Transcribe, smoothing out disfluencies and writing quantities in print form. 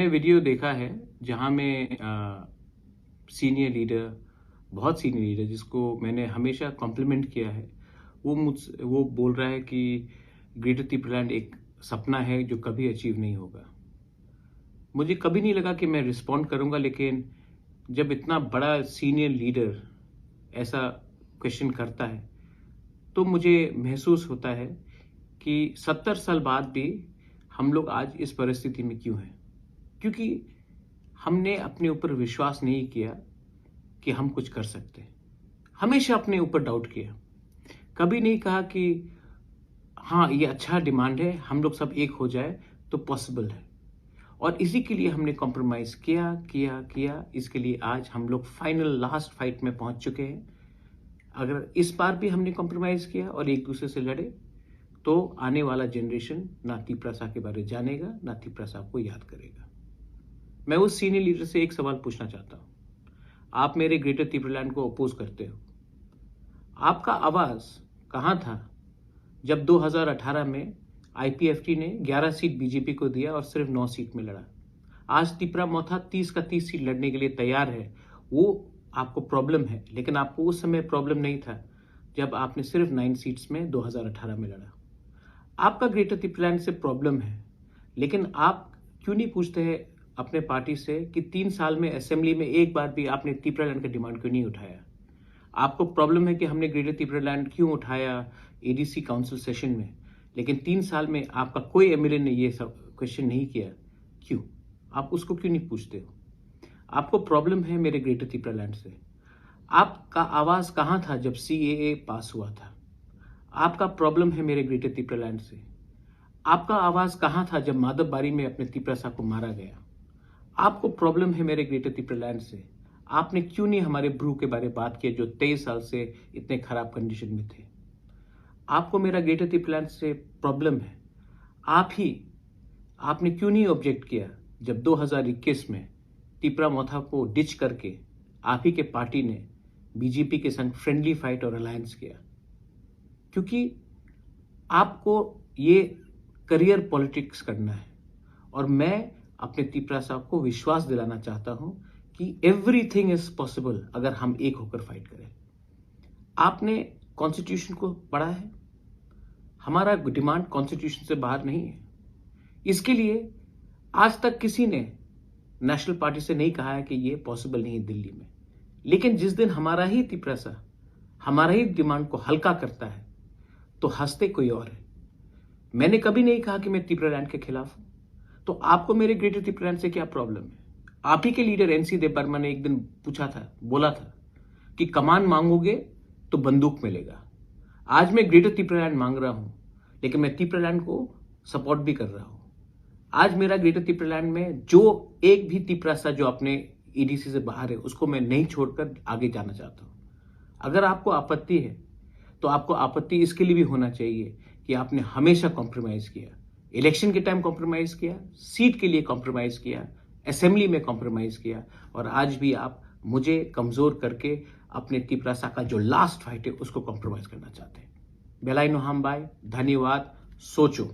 मैंने वीडियो देखा है जहाँ में सीनियर लीडर, बहुत सीनियर लीडर जिसको मैंने हमेशा कॉम्प्लीमेंट किया है, वो बोल रहा है कि ग्रेटर त्रिपुरालैंड एक सपना है जो कभी अचीव नहीं होगा। मुझे कभी नहीं लगा कि मैं रिस्पॉन्ड करूंगा, लेकिन जब इतना बड़ा सीनियर लीडर ऐसा क्वेश्चन करता है तो मुझे महसूस होता है कि 70 साल बाद भी हम लोग आज इस परिस्थिति में क्यों हैं। क्योंकि हमने अपने ऊपर विश्वास नहीं किया कि हम कुछ कर सकते हैं। हमेशा अपने ऊपर डाउट किया, कभी नहीं कहा कि हाँ ये अच्छा डिमांड है, हम लोग सब एक हो जाए तो पॉसिबल है। और इसी के लिए हमने कॉम्प्रोमाइज किया किया किया। इसके लिए आज हम लोग फाइनल लास्ट फाइट में पहुंच चुके हैं। अगर इस बार भी हमने कॉम्प्रोमाइज किया और एक दूसरे से लड़े तो आने वाला जनरेशन ना त्रिपुरा के बारे में जानेगा, ना त्रिपुरा को याद करेगा। मैं उस सीनियर लीडर से एक सवाल पूछना चाहता हूं। आप मेरे ग्रेटर त्रिपुरालैंड को अपोज करते हो, आपका आवाज कहां था जब 2018 में आईपीएफटी ने 11 सीट बीजेपी को दिया और सिर्फ 9 सीट में लड़ा। आज त्रिपुरा मोथा 30 का 30 सीट लड़ने के लिए तैयार है। वो आपको प्रॉब्लम है, लेकिन आपको उस समय प्रॉब्लम नहीं था जब आपने सिर्फ 9 सीट्स में 2018 में लड़ा। आपका ग्रेटर त्रिपुरालैंड से प्रॉब्लम है, लेकिन आप क्यों नहीं पूछते हैं अपने पार्टी से कि 3 साल में असेंबली में एक बार भी आपने त्रिपुरालैंड का डिमांड क्यों नहीं उठाया। आपको प्रॉब्लम है कि हमने ग्रेटर त्रिपुरालैंड क्यों उठाया एडीसी काउंसिल सेशन में, लेकिन 3 साल में आपका कोई एमएलए ने ये सब क्वेश्चन नहीं किया। क्यों? आप उसको क्यों नहीं पूछते हो? आपको प्रॉब्लम है मेरे ग्रेटर त्रिपुरालैंड से। आपका आवाज कहां था जब सीएए पास हुआ था? आपका प्रॉब्लम है मेरे ग्रेटर त्रिपुरालैंड से। आपका आवाज कहां था जब माधवबारी में अपने त्रिपुरा को मारा गया? आपको प्रॉब्लम है मेरे ग्रेटर त्रिपुरालैंड से। आपने क्यों नहीं हमारे ब्रू के बारे में बात किया जो 23 साल से इतने खराब कंडीशन में थे? आपको मेरा ग्रेटर त्रिपुरालैंड से प्रॉब्लम है। आपने क्यों नहीं ऑब्जेक्ट किया जब 2021 में त्रिपुरा मोथा को डिच करके आप ही के पार्टी ने बीजेपी के संग फ्रेंडली फाइट और अलायंस किया? क्योंकि आपको ये करियर पॉलिटिक्स करना है और मैं अपने त्रिपुरा साहब को विश्वास दिलाना चाहता हूं कि एवरीथिंग इज पॉसिबल अगर हम एक होकर फाइट करें। आपने कॉन्स्टिट्यूशन को पढ़ा है? हमारा डिमांड कॉन्स्टिट्यूशन से बाहर नहीं है। इसके लिए आज तक किसी ने नेशनल पार्टी से नहीं कहा है कि ये पॉसिबल नहीं है दिल्ली में। लेकिन जिस दिन हमारा ही त्रिपुरा हमारा ही डिमांड को हल्का करता है तो हंसते कोई और है। मैंने कभी नहीं कहा कि मैं त्रिपुरालैंड के खिलाफ हूं। तो आपको मेरे ग्रेटर त्रिपुरालैंड से क्या प्रॉब्लम है? आप ही के लीडर एनसी देव बर्मा ने एक दिन बोला था कि कमान मांगोगे तो बंदूक मिलेगा। आज मैं ग्रेटर त्रिपुरालैंड मांग रहा हूं, लेकिन मैं त्रिपुरालैंड को सपोर्ट भी कर रहा हूं। आज मेरा ग्रेटर त्रिपुरालैंड में जो एक भी त्रिपुरा जो अपने ईडीसी से बाहर है उसको मैं नहीं छोड़कर आगे जाना चाहता हूं। अगर आपको आपत्ति है तो आपको आपत्ति इसके लिए भी होना चाहिए कि आपने हमेशा कॉम्प्रोमाइज किया। इलेक्शन के टाइम कॉम्प्रोमाइज किया, सीट के लिए कॉम्प्रोमाइज किया, असेंबली में कॉम्प्रोमाइज किया, और आज भी आप मुझे कमजोर करके अपने त्रिपुरा का जो लास्ट फाइट है उसको कॉम्प्रोमाइज करना चाहते हैं। बेलाई नोहाम बाय, धन्यवाद। सोचो।